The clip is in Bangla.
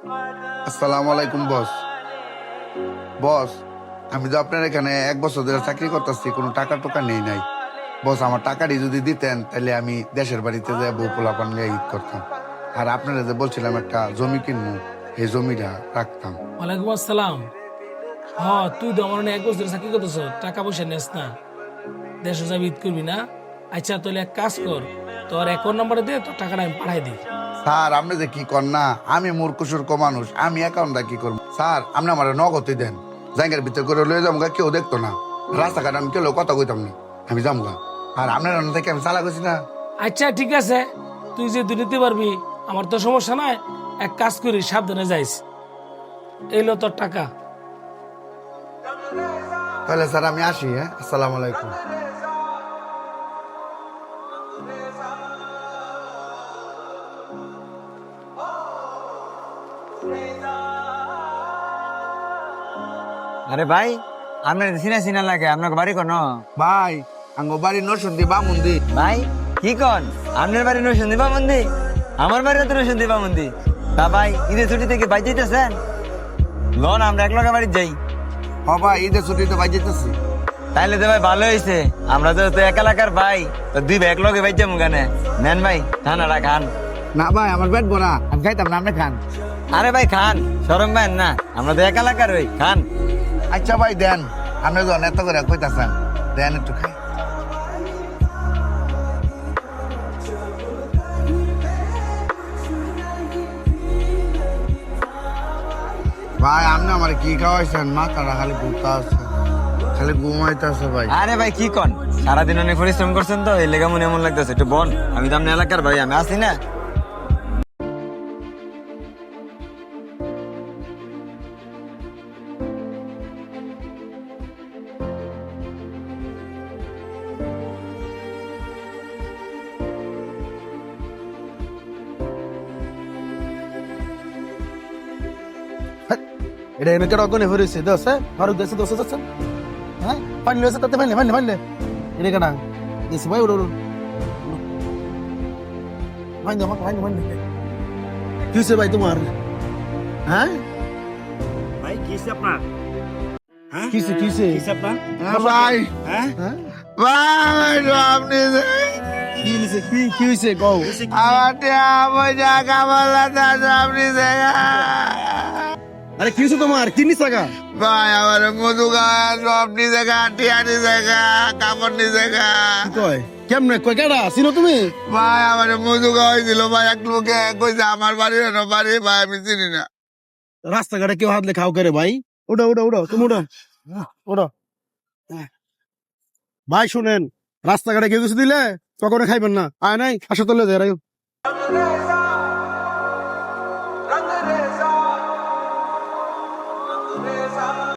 আসসালামু আলাইকুম বস। বস, আমি তো আপনার এখানে 1 বছর ধরে চাকরি করতেছি, কোনো টাকা টোকা নেই নাই। বস, আমার টাকাটি যদি দিতেন তাহলে আমি দেশের বাড়িতে যাই বউ পোলাপান নিয়ে ঈদ করতাম। আর আপনারা যে বলছিলাম একটা জমি কিনবো, এই জমিটা রাখতাম। ওয়ালাইকুম আসসালাম। তুই তো আমার 1 বছর ধরে চাকরি করতেছ, টাকা পয়সা নেস না, দেড়শো যাবি ঈদ করবি না। আচ্ছা তাহলে এক কাজ কর, তোর অ্যাকাউন্ট নাম্বার দে, তোর টাকাটা আমি পাঠাই দিই। স্যার, আপনি যে কি কর না, আমি মূর্খ সূর্খ মানুষ, আমি অ্যাকাউন্টটা কি করবো? স্যার, আপনি আমার নগদই দেন, জায়গার ভিতর করে লয়ে যাবো, কেউ দেখতো না, রাস্তাঘাট আমি কেউ কথা কইতাম না, আমি যাবো। আর আপনার রান্না থেকে আমি চালা করছি না। আচ্ছা ঠিক আছে, তুই যে তুই নিতে পারবি, আমার তো সমস্যা নাই। এক কাজ করি, সাবধানে যাইস। এলো তোর টাকা। তাহলে স্যার আমি আসি। হ্যাঁ, আসসালামু আলাইকুম। আরে ভাই, আপনার চিনা চিনা লাগে, আপনার বাড়ি কোন? ভাই, আঙ্গ বাড়ি নরসিংদী বামুন্দি। ভাই কি কন, আপনার বাড়ি নরসিংদী বামন্দি, আমার বাড়িও তো নরসিংদী বামন্দি। তা ভাই, ঈদের ছুটি থেকে বাইরে যেতেছেন? লন আমরা এক লগে বাড়ি যাই। হ ভাই, ঈদের ছুটিতে ভাই যেতেছি। তাইলে তো ভাই ভালো হয়েছে, আমরা তো এক এলাকার ভাই, তো দুই ভাই এক লগে বাইর যাবো গানে। নেন ভাই, খানাটা খান। না ভাই, আমার পেট ভরা, আমি খাইতাম না, আপনি খান। আরে ভাই খান, শরম ভাই না, আমরা তো এক এলাকার ওই, খান। আচ্ছা ভাই দেন, আপনি যখন এত করে কইতাছেন, দেন একটু খাই। ভাই, আপনি আমার কি খাওয়াইছেন? মাথাটা খালি ঘুরতে আছে, খালি ঘুমাইতে আছে ভাই। আরে ভাই কি কন, সারাদিন অনেক পরিশ্রম করছেন তো, এই লেগে মনে এমন লাগতেছে। একটু বন, আমি তো আপনার এলাকার ভাই, আমি আসি না। এটা এনেকে রকনে হরেছে দোস ফারুক দেশে দোষ যাচ্ছেন হ্যাঁ পানি লয়েছে তাতে ফাইলে ফাইলে ফাইলে এটা কেনা দিছি ভাই উড়ো ফাইলে আমাকে ফাইলে ফাইলে কি হয়েছে ভাই তোমার? হ্যাঁ ভাই কিসে আপনার? হ্যাঁ কিসে কিসে কিসে আপনার? ভাই, হ্যাঁ ভাই আপনি কি হয়েছে কি হয়েছে কও? আমার পয়সা কামালাতে আপনি দেখা। আরে কি হয়েছে তোমার? কি নিস টাকা? ভাই, আমার মধু গাছ সব নিজে গা, টিয়া নিজে গা, কাপড় নিজে গা। কি কয় কেমনে কয় কেডা চিনো তুমি? ভাই, আমার মধু খাওয়াইছিল ভাই, এক লোকে কইছে আমার বাড়ি না বাড়ি, ভাই আমি চিনি না। রাস্তাঘাটে কেউ হাত লে খাও করে ভাই? উঠো উঠো উঠো তুমি উঠো উঠো ভাই শুনেন, রাস্তাঘাটে কেউ কিছু দিলে কখনো খাইবেন না। আয় নাই আসো তোলে যাই